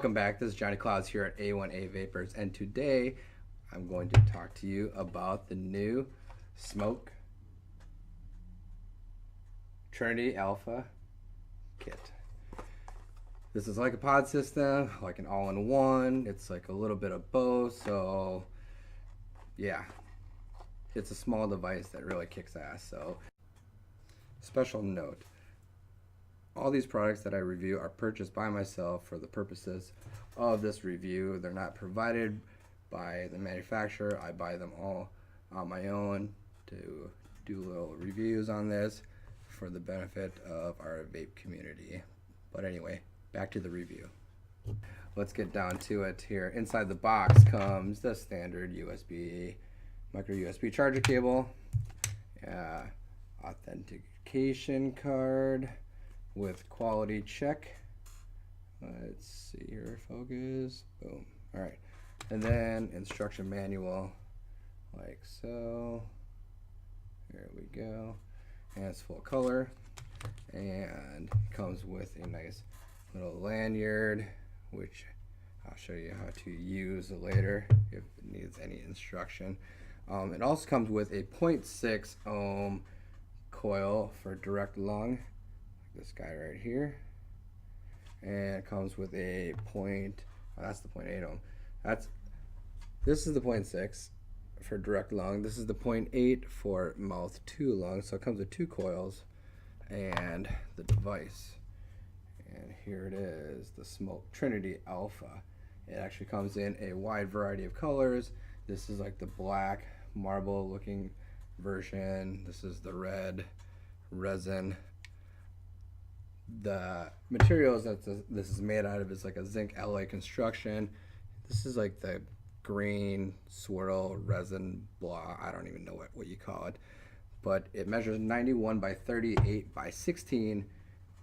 Welcome back. This is Johnny Clouds here at A1A Vapors, and today I'm going to talk to you about the new Smok Trinity Alpha kit. This is like a pod system, like an all-in-one. It's like a little bit of both, so yeah, it's a small device that really kicks ass. So, special note, all these products that I review are purchased by myself for the purposes of this review. They're not provided by the manufacturer. I buy them all on my own to do little reviews on this for the benefit of our vape community. But anyway, back to the review. Let's get down to it here. Inside the box comes the standard USB, micro USB charger cable, authentication card with quality check. Let's see here, focus, boom. All right, and then instruction manual like so. There we go, and it's full color, and comes with a nice little lanyard, which I'll show you how to use later if it needs any instruction. It also comes with a 0.6 ohm coil for direct lung, this guy right here, and it comes with a that's the 0.8 ohm. This is the 0.6 for direct lung. This is the 0.8 for mouth to lung. So it comes with two coils and the device. And here it is, the Smok Trinity Alpha. It actually comes in a wide variety of colors. This is like the black marble looking version. This is the red resin. The materials that this is made out of is like a zinc alloy construction. This is like the green swirl resin blah, I don't even know what you call it, but it measures 91 by 38 by 16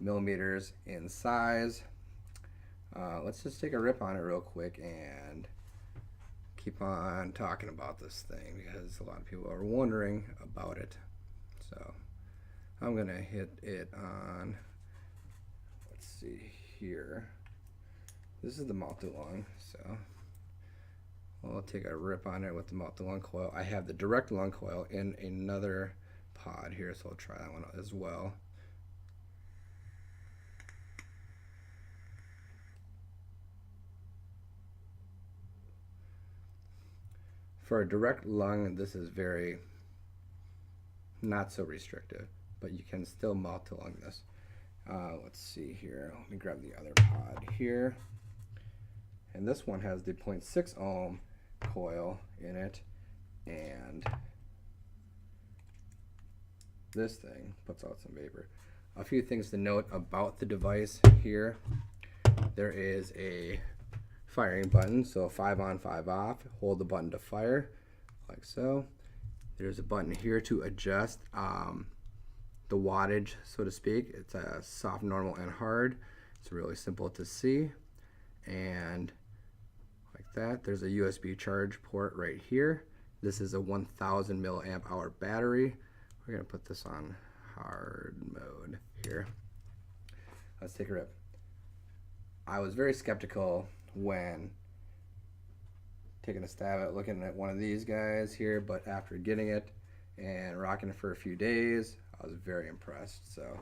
millimeters in size. Let's just take a rip on it real quick and keep on talking about this thing because a lot of people are wondering about it. So I'm gonna hit it on, let's see here, this is the multi-lung, so I'll take a rip on it with the multi-lung coil. I have the direct lung coil in another pod here, so I'll try that one as well. For a direct lung, this is very not so restrictive, but you can still multi-lung this. Let's see here, let me grab the other pod here. And this one has the 0.6 ohm coil in it, and this thing puts out some vapor. A few things to note about the device here. There is a firing button, so 5 on, 5 off. Hold the button to fire, like so. There's a button here to adjust the wattage, so to speak. It's a soft, normal, and hard. It's really simple to see. And like that, there's a USB charge port right here. This is a 1000 milliamp hour battery. We're gonna put this on hard mode here. Let's take a rip. I was very skeptical when taking a stab at looking at one of these guys here, but after getting it and rocking it for a few days, I was very impressed. So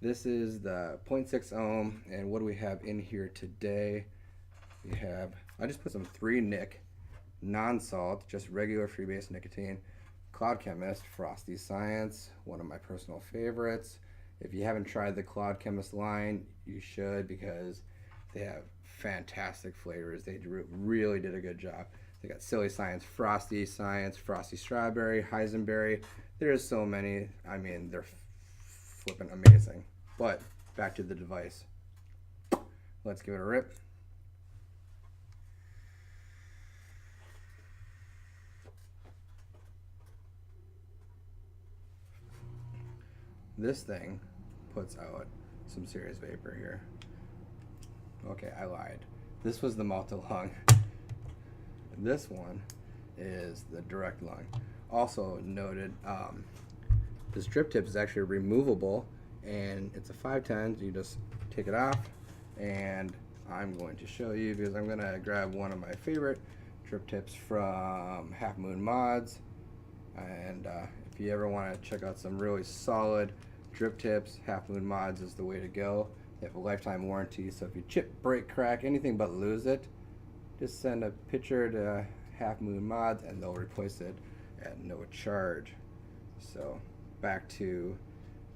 this is the 0.6 ohm, and what do we have in here today? We have, I just put some 3-nic non-salt, just regular free-base nicotine, Cloud Chemist, Frosty Science, one of my personal favorites. If you haven't tried the Cloud Chemist line, you should, because they have fantastic flavors. They really did a good job. They got Silly Science, Frosty Science, Frosty Strawberry, Heisenberry. There's so many. I mean, they're flipping amazing. But back to the device. Let's give it a rip. This thing puts out some serious vapor here. Okay, I lied. This was the multi-lung. This one is the direct lung. Also noted, this drip tip is actually removable, and it's a 510. You just take it off and I'm going to show you, because I'm going to grab one of my favorite drip tips from Half Moon Mods. And if you ever want to check out some really solid drip tips, Half Moon Mods is the way to go. They have a lifetime warranty, so if you chip, break, crack, anything but lose it, just send a picture to Half Moon Mods and they'll replace it at no charge. So back to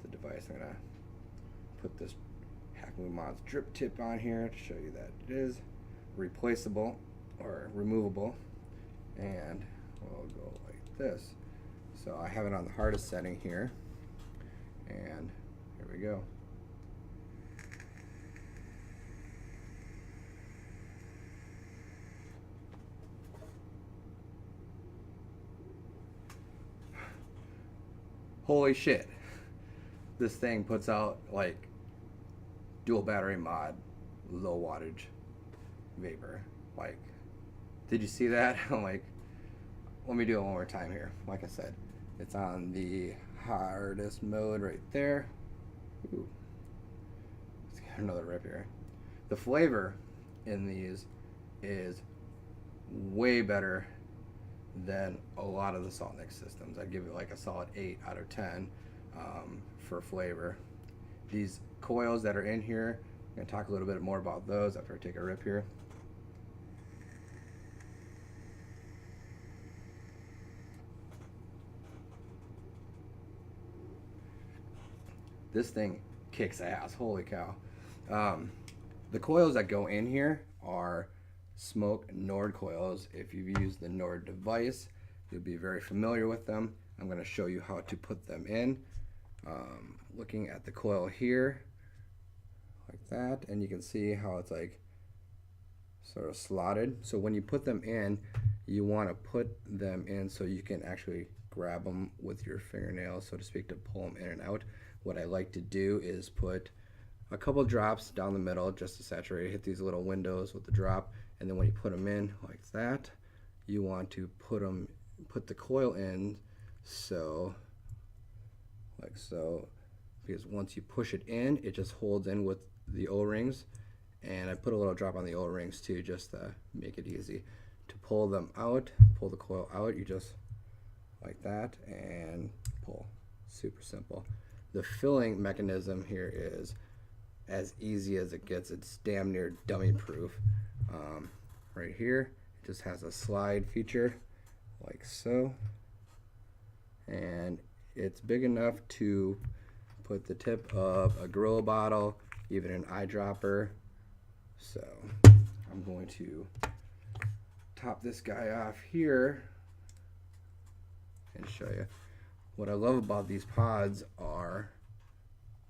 the device. I'm gonna put this Half Moon Mods drip tip on here to show you that it is replaceable or removable, and we'll go like this. So I have it on the hardest setting here, and here we go. Holy shit, this thing puts out like dual battery mod, low wattage vapor. Like, did you see that? I'm like, let me do it one more time here. Like I said, it's on the hardest mode right there. Ooh. Let's get another rip here. The flavor in these is way better than a lot of the Salt Nic systems. I'd give it like a solid 8 out of 10 for flavor. These coils that are in here, I'm going to talk a little bit more about those after I take a rip here. This thing kicks ass, holy cow. The coils that go in here are Smok Nord coils. If you've used the Nord device, you'll be very familiar with them. I'm going to show you how to put them in. Looking at the coil here, like that, and you can see how it's like sort of slotted. So when you put them in, you want to put them in so you can actually grab them with your fingernails, so to speak, to pull them in and out. What I like to do is put a couple drops down the middle just to saturate, hit these little windows with the drop, and then when you put them in like that, you want to put the coil in so, like so, because once you push it in, it just holds in with the O-rings, and I put a little drop on the O-rings too, just to make it easy. To pull them out, pull the coil out, you just like that and pull. Super simple. The filling mechanism here is as easy as it gets. It's damn near dummy proof. Right here, it just has a slide feature like so, and it's big enough to put the tip of a Gorilla bottle, even an eyedropper. So I'm going to top this guy off here and show you. What I love about these pods are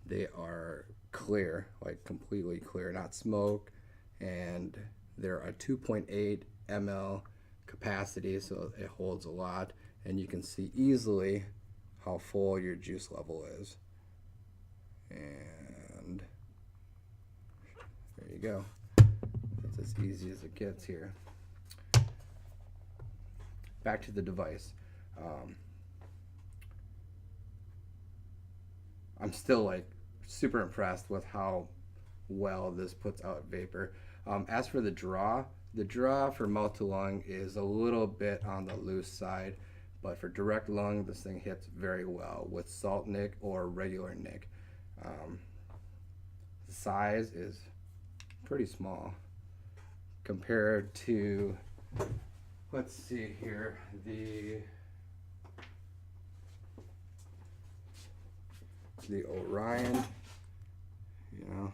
they are clear, like completely clear, not smoke, and they're a 2.8 ml capacity, so it holds a lot, and you can see easily how full your juice level is. And there you go. That's as easy as it gets here. Back to the device. I'm still like super impressed with how well this puts out vapor. As for the draw for mouth to lung is a little bit on the loose side, but for direct lung, this thing hits very well with Salt Nic or regular Nic. The size is pretty small compared to, let's see here, the ORION, you know,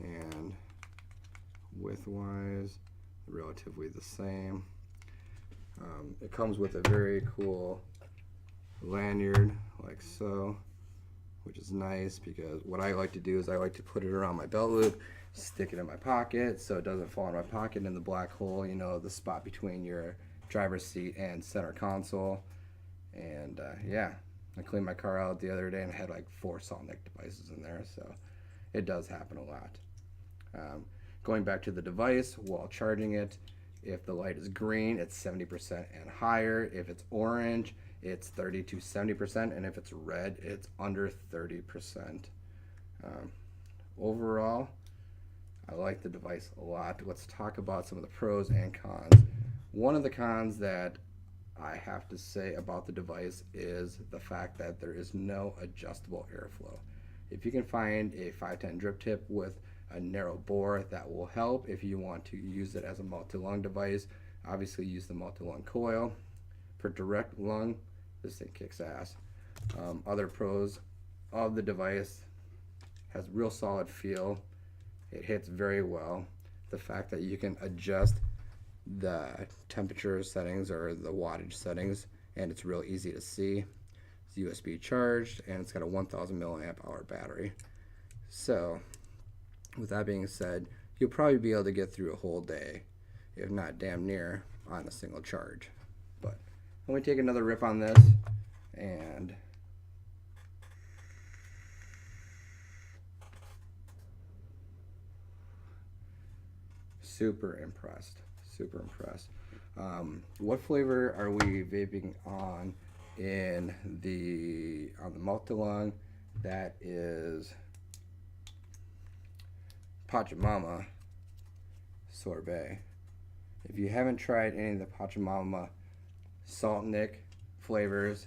and width-wise, relatively the same. It comes with a very cool lanyard like so, which is nice because what I like to do is I like to put it around my belt loop, stick it in my pocket so it doesn't fall in my pocket in the black hole, you know, the spot between your driver's seat and center console. And yeah, I cleaned my car out the other day and I had like 4 Salt Nic devices in there, so it does happen a lot. Going back to the device, while charging it, if the light is green, it's 70% and higher. If it's orange, it's 30 to 70%, and if it's red, it's under 30%. Overall, I like the device a lot. Let's talk about some of the pros and cons. One of the cons that I have to say about the device is the fact that there is no adjustable airflow. If you can find a 510 drip tip with a narrow bore, that will help if you want to use it as a multi-lung device. Obviously use the multi-lung coil. For direct lung, this thing kicks ass. Other pros of the device, has real solid feel. It hits very well. The fact that you can adjust the temperature settings or the wattage settings, and it's real easy to see. It's USB charged, and it's got a 1000 milliamp hour battery. So with that being said, you'll probably be able to get through a whole day, if not damn near, on a single charge. But let me take another rip on this, and super impressed. Super impressed. What flavor are we vaping on on the multi-lung? That is Pachamama sorbet. If you haven't tried any of the Pachamama salt nick flavors,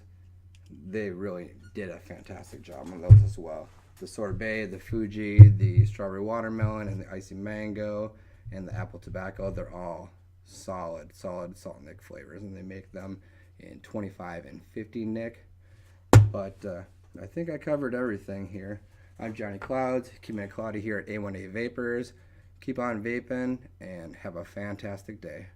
they really did a fantastic job on those as well. The sorbet, the Fuji, the strawberry watermelon, and the icy mango, and the apple tobacco, they're all solid salt nick flavors, and they make them in 25 and 50 nick. But I think I covered everything here. I'm Johnny Clouds, keeping it cloudy here at A1A Vapors. Keep on vaping and have a fantastic day.